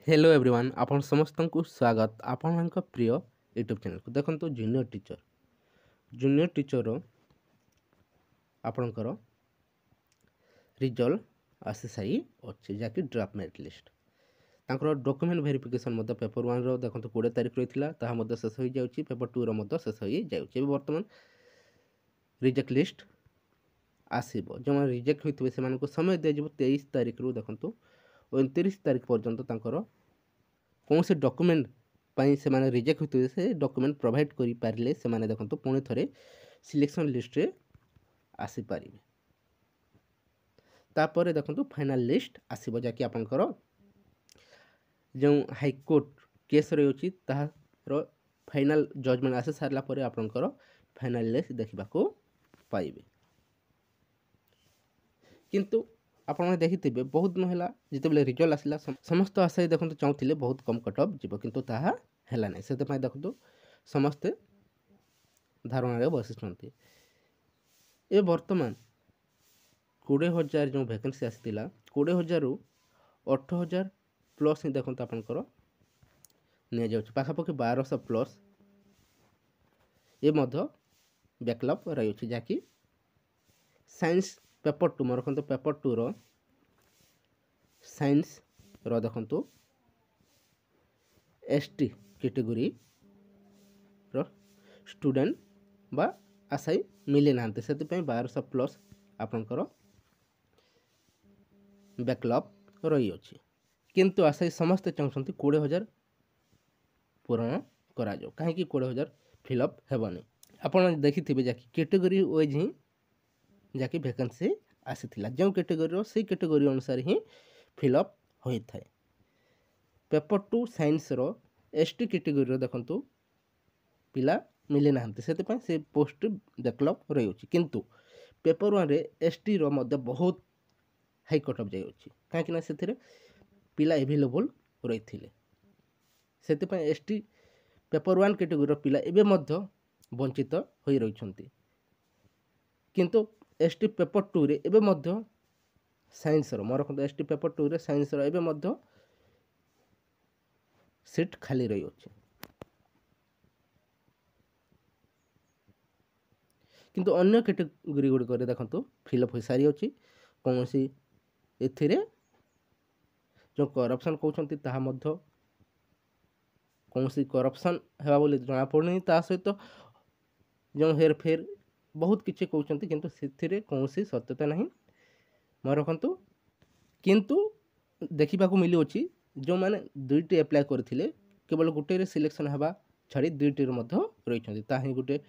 Hello everyone आपण समस्त को स्वागत आपण प्रिय यूट्यूब चैनल को देखो जूनियर टीचर आपणकर रिजल्ट आसी सारी अच्छे जहाँकि ड्राफ्ट मेरिट लिस्ट तांकर डॉक्यूमेंट वेरिफिकेशन पेपर 1 रो देखो 20 तारीख रही है शेष हो जाए पेपर 2 रो शेष हो जाए बर्तमान रिजेक्ट लिस्ट आसब जो रिजेक्ट होते से समय दिज्व 23 तारीख रू देखो 29 तारीख पर्यंत कौन से डॉक्यूमेंट से माने रिजेक्ट होते से डॉक्यूमेंट प्रोवाइड करि पारिले से माने देखंतु पुणी थरे सिलेक्शन लिस्ट रे आसी पारिबे तापर देखंतु फाइनल लिस्ट आसीबो जाकि आपनकर जो हाई कोर्ट केस रे अछि ताहार फाइनल जजमेंट आसी सारला परे आपनकर फाइनल लिस्ट देखिबा को पाइबे किंतु आपने देखिथे बहुत নহला जिते रिजल्ट आसला समस्त आशा देखो चाहूले बहुत कम कट अफ जीव किंतु ताहा हैला नहीं से देखो समस्ते धारणा बसी ए वर्तमान 20,000 जो वैकेंसी आसाला 20,000 रु 18,000 प्लस ही देखो आपंकर नि पाखापाखि 1200 प्लस ये बैकलॉग रही जहाँकि साइंस पेपर 2 मोर रखते पेपर 2 रो साइंस रो देखंतु एसटी कैटेगरी रो स्टूडेंट बा आशाई मिले ना से 1200 प्लस आपनकर बैकलॉग रही अछि किंतु आशाई समस्त चाहते 20,000 पूरण करा जाओ कहीं 20,000 फिलअप हेबनी आपन देखिथिबे जाकि कैटेगरी वाइज ही जाकि वैकेंसी आसीथिला जो कैटेगरी से कैटेगरी अनुसार ही फिलअप होता है पेपर 2 साइंस रो एसटी कैटेगरी देखंतु पिला मिले ना से पोस्ट बैकलॉग रही अछि किंतु पेपर 1 रे एसटी रो मध्य बहुत हाई कट अफ जाय अछि काहे से पिला अवेलेबल रही थिले से एसटी पेपर 1 कैटेगरी रो पिला एबे मध्य वंचित होई रहिछंती किंतु एसटी पेपर 2 रे एबे मध्य साइंस रो मोर रखते एसटी पेपर 2 रे साइंस रो एबे मध्य सीट खाली रही अछि किंतु अन्य कैटेगरी गुडी करे देखंतु फिलअप हो सारी अछि कोनोसी एथिरे जो करप्शन कहउछंती ताहा मध्य कोनोसी करप्शन हेबा बोली जना पड़नी ता सहित जो हेर फेर बहुत किछि कहउछंती किंतु सेथिरे कोनोसी सत्यता नहीं मोर रखंतु किंतु देखिबा को मिली अछि जो माने दुईटी अप्लाई करथिले केवल गुटे रे सिलेक्शन हेबा छाड़ी दुईटी रे मध्य रहिछंती ताही गुटे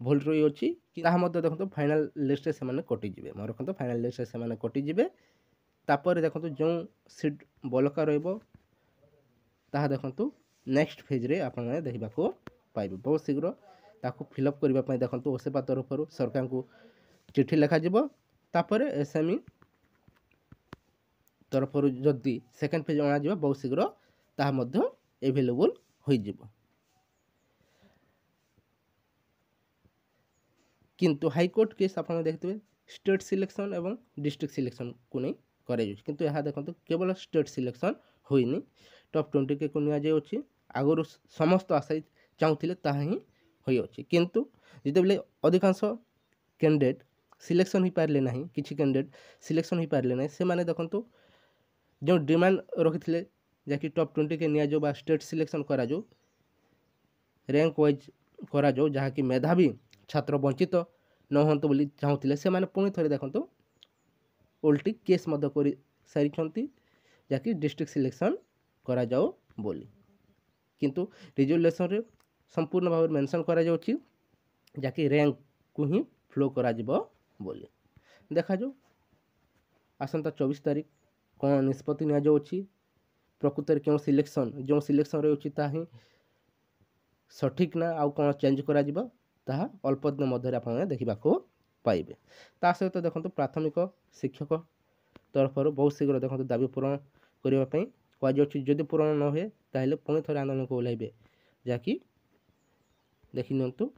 भूल रही अछि कि ताहा मध्य देखंतु फाइनल लिस्ट रे से माने कटि जिवे मोर रखंतु फाइनल लिस्ट रे से माने कटि जिवे तापर देखंतु जो सीट बलका रहइबो ताहा देखंतु नेक्स्ट फेज रे आपन माने देखिबा को पाइबे बहुत शीघ्र ताको फिलअप करबा पई देखंतु ओसेपा तरफरु सरकार को चिट्ठी लिखा जिवो तापर एसएमई तरफरु जदि सेकेंड पेज अना जिवो बहुत शीघ्र ताहा मध्य अवेलेबल होई जिवो किंतु हाई कोर्ट केस आपन देखते स्टेट सिलेक्शन एवं डिस्ट्रिक्ट सिलेक्शन को नहीं करे जो किंतु यहाँ देखंतु केवल स्टेट सिलेक्शन होइनी टॉप 20 के को निया जे अछि आगरु समस्त आशा चाहूथिले ताहा ही होई अछि किंतु जितेबले अधिकांश कैंडिडेट सिलेक्शन ही पारले नहीं किछि कैंडिडेट सिलेक्शन ही पारले नहीं से माने देखंतु जो डिमांड रखिथिले जाकि टॉप 20 के निया जो बा स्टेट सिलेक्शन करा जो रैंक वाइज करा जो जहाँ कि मेधावी छात्र वंचित न होंतु बोली चाहूथिले से माने पुणी थरे देखंतु उल्टी केस मध्य करि सारिछंती जाकि डिस्ट्रिक्ट सिलेक्शन करा जाओ बोली किंतु रिजल्यूशन रे संपूर्ण भाव मेंशन करा जाउछि जाकि रैंक को ही फ्लो करा जिवो बोली देखा जो आसंता 24 तारीख कौन निष्पत्ति निया जाउछि प्रकृत क्यों सिलेक्शन जो सिलेक्शन रे अछि ताही सठिक ना आउ कौन चेंज करा जिवो ताहा अल्प दिन मध्य आपने देखा पाइबे ता सहित देखो प्राथमिक शिक्षक तरफ बहुत शीघ्र देखो दाबी पूरण करने कहुच्छी जदि पूरण न हुए ताहले पुणी थे आंदोलन को ओह्लैबे जहाँकि देखि नियंतु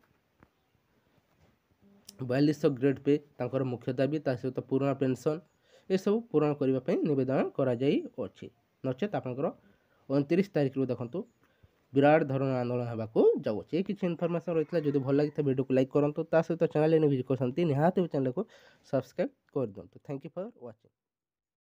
4200 ग्रेड पे तांकर मुख्य दाबी ता सहित पुराना पेंशन ये सब पूरण करने निवेदन करा जाई अछि नचेत आपनकर 29 ତାରିଖରୁ ଦେଖନ୍ତୁ ବିରାଟ ଧରଣର ଆନ୍ଦୋଳନ ହେବାକୁ ଯାଉଛି। ଏ କିଛି ଇନଫର୍ମେସନ୍ ରହିଥିଲା। ଯଦି ଭଲ ଲାଗିଥାଏ ଭିଡ଼ିଓକୁ ଲାଇକ୍ କରନ୍ତୁ, ତା ସହିତ ଚ୍ୟାନେଲ୍ ଭିଜିଟ୍ କରୁଛନ୍ତି ନିହାତି ଚ୍ୟାନେଲକୁ ସବସ୍କ୍ରାଇବ୍ କରିଦିଅନ୍ତୁ। Thank you for watching.